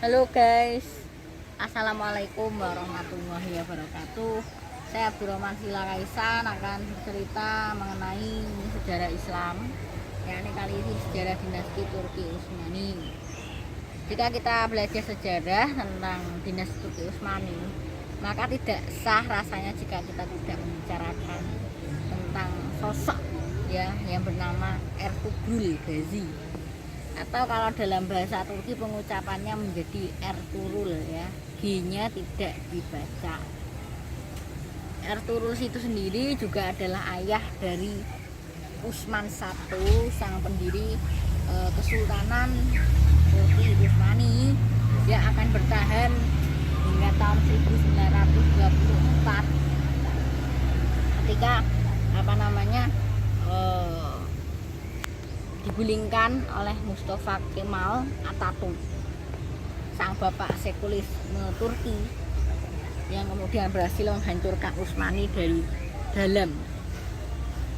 Halo guys, Assalamualaikum warahmatullahi wabarakatuh. Saya Abdurrahman Sila Kaisan akan bercerita mengenai sejarah Islam, yakni kali ini sejarah dinasti Turki Utsmani. Jika kita belajar sejarah tentang dinasti Turki Utsmani, maka tidak sah rasanya jika kita tidak membicarakan tentang sosok yang bernama Ertugrul Gazi, atau kalau dalam bahasa Turki pengucapannya menjadi Ertuğrul ya, G-nya tidak dibaca. Ertuğrul itu sendiri juga adalah ayah dari Utsman I, sang pendiri Kesultanan Turki Utsmani yang akan bertahan hingga tahun 1924 ketika digulingkan oleh Mustafa Kemal Atatürk, sang bapak sekulisme Turki yang kemudian berhasil menghancurkan Utsmani dari dalam.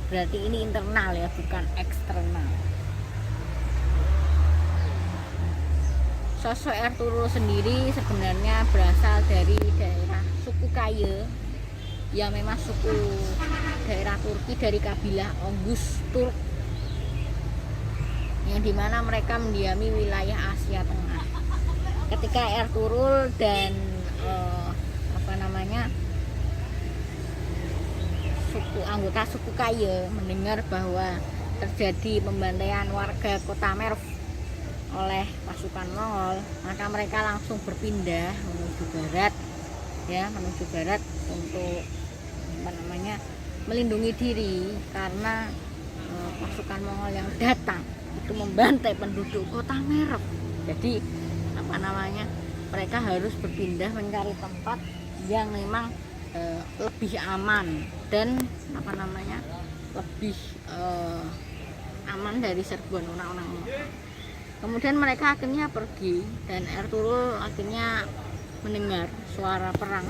Berarti ini internal ya, bukan eksternal. Sosok Ertuğrul sendiri sebenarnya berasal dari daerah suku Kaye, yang memang suku daerah Turki dari kabilah Oghuz Turk, yang dimana mereka mendiami wilayah Asia Tengah. Ketika Ertuğrul dan anggota suku Kaye mendengar bahwa terjadi pembantaian warga kota Merv oleh pasukan Mongol, maka mereka langsung berpindah menuju barat untuk melindungi diri karena pasukan Mongol yang datang itu membantai penduduk kota Merv. Jadi mereka harus berpindah mencari tempat yang memang lebih aman dan lebih aman dari serbuan orang-orang Mongol. Kemudian mereka akhirnya pergi dan Ertuğrul akhirnya mendengar suara perang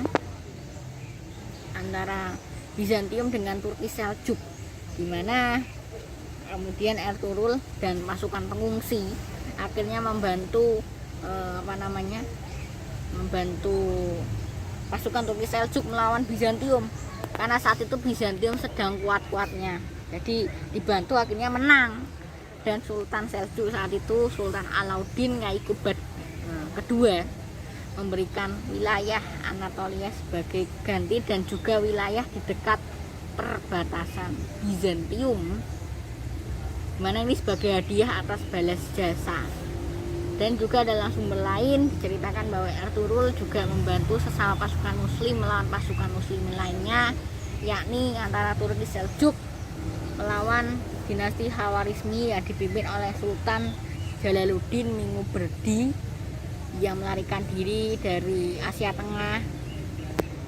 antara Bizantium dengan Turki Seljuk, di mana kemudian Ertuğrul dan pasukan pengungsi akhirnya membantu pasukan Turki Seljuk melawan Bizantium, karena saat itu Bizantium sedang kuat-kuatnya. Jadi dibantu akhirnya menang, dan Sultan Seljuk saat itu Sultan Alauddin Qaipaqbad kedua memberikan wilayah Anatolia sebagai ganti dan juga wilayah di dekat perbatasan Bizantium, mana ini sebagai hadiah atas balas jasa. Dan juga dalam sumber lain diceritakan bahwa Ertuğrul juga membantu sesama pasukan muslim melawan pasukan muslim lainnya, yakni antara Turki Seljuk melawan dinasti Khawarizmi yang dipimpin oleh Sultan Jalaluddin Minguberdi yang melarikan diri dari Asia Tengah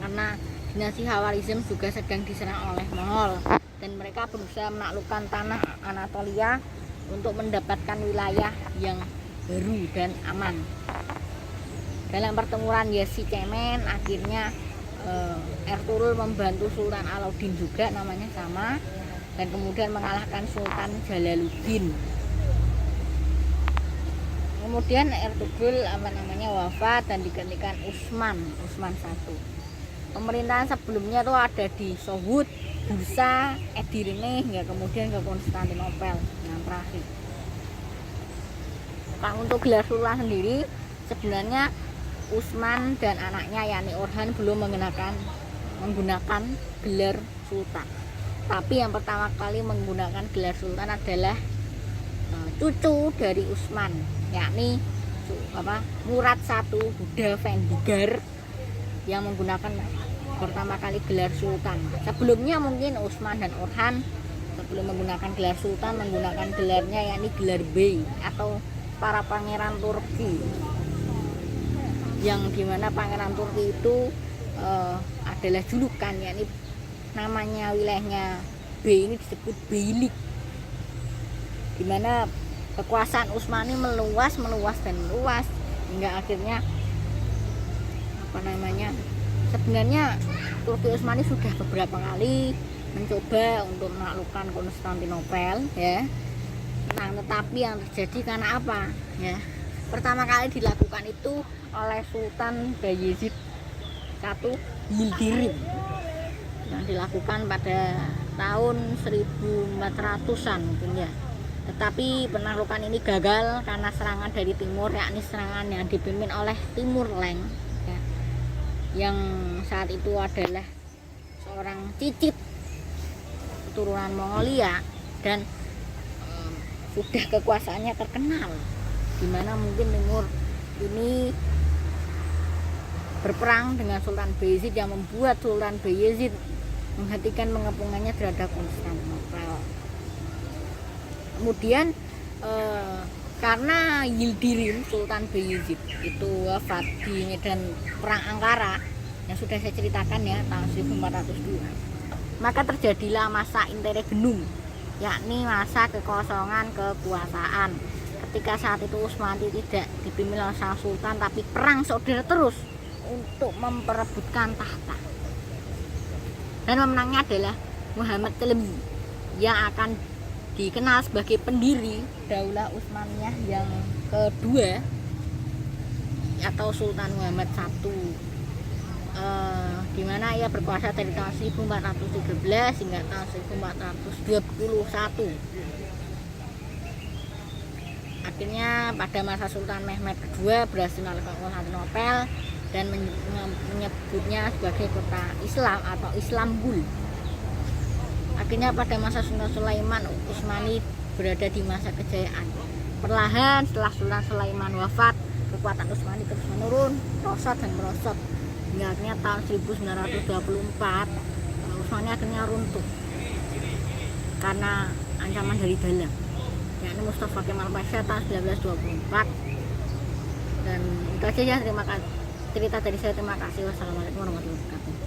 karena dinasti Khawarizm juga sedang diserang oleh Mongol, dan mereka berusaha menaklukkan tanah Anatolia untuk mendapatkan wilayah yang baru dan aman. Dalam pertempuran Yasi Cemen akhirnya Ertuğrul membantu Sultan Alauddin juga, namanya sama, dan kemudian mengalahkan Sultan Jalaluddin. Kemudian Ertuğrul wafat dan digantikan Utsman I. Pemerintahan sebelumnya itu ada di Sohut, Bursa, Edirne, hingga kemudian ke Konstantinopel yang terakhir. Nah, untuk gelar sultan sendiri sebenarnya Utsman dan anaknya yakni Orhan belum menggunakan gelar sultan. Tapi yang pertama kali menggunakan gelar sultan adalah cucu dari Utsman, yakni Murad I Huda Vendigar, yang menggunakan pertama kali gelar sultan. Sebelumnya mungkin Utsman dan Orhan sebelum menggunakan gelar sultan menggunakan gelarnya yakni gelar bey atau para pangeran Turki, yang dimana pangeran Turki itu adalah julukan, yakni namanya wilayahnya B ini disebut Beylik, dimana kekuasaan Utsmani meluas hingga akhirnya sebenarnya Turki Utsmani sudah beberapa kali mencoba untuk menaklukkan Konstantinopel ya. Nah, tetapi yang terjadi karena apa ya, pertama kali dilakukan itu oleh Sultan Bayezid I Yildirim yang dilakukan pada tahun 1400-an mungkin ya. Tetapi penaklukan ini gagal karena serangan dari timur, yakni serangan yang dipimpin oleh Timur Leng ya, yang saat itu adalah seorang cicit keturunan Mongolia dan sudah kekuasaannya terkenal, dimana mungkin Timur ini berperang dengan Sultan Bayezid yang membuat Sultan Bayezid menghentikan pengepungannya terhadap Konstantinopel. Kemudian karena Yildirim Sultan Bayezid itu wafat di medan perang Ankara yang sudah saya ceritakan ya tahun 1402, maka terjadilah masa interregnum, yakni masa kekosongan kekuasaan. Ketika saat itu Utsmani tidak dipimpin oleh sang sultan, tapi perang saudara terus untuk memperebutkan tahta. Dan pemenangnya adalah Muhammad Çelebi yang akan dikenal sebagai pendiri Daulah Utsmaniyah yang kedua atau Sultan Muhammad I, di mana ia berkuasa dari tahun 1413 hingga tahun 1421. Akhirnya pada masa Sultan Mehmed II berhasil melakukan Konstantinopel dan menyebutnya sebagai kota Islam atau Istanbul. Akhirnya pada masa Sultan Sulaiman Utsmani berada di masa kejayaan. Perlahan setelah Sultan Sulaiman wafat, kekuatan Utsmani terus menurun, merosot dan merosot hingga akhirnya tahun 1924 Utsmani akhirnya runtuh karena ancaman dari dalam, yakni Mustafa Kemal Pasha tahun 1924. Dan itu aja ya, terima kasih cerita dari saya. Terima kasih. Wassalamualaikum warahmatullahi wabarakatuh.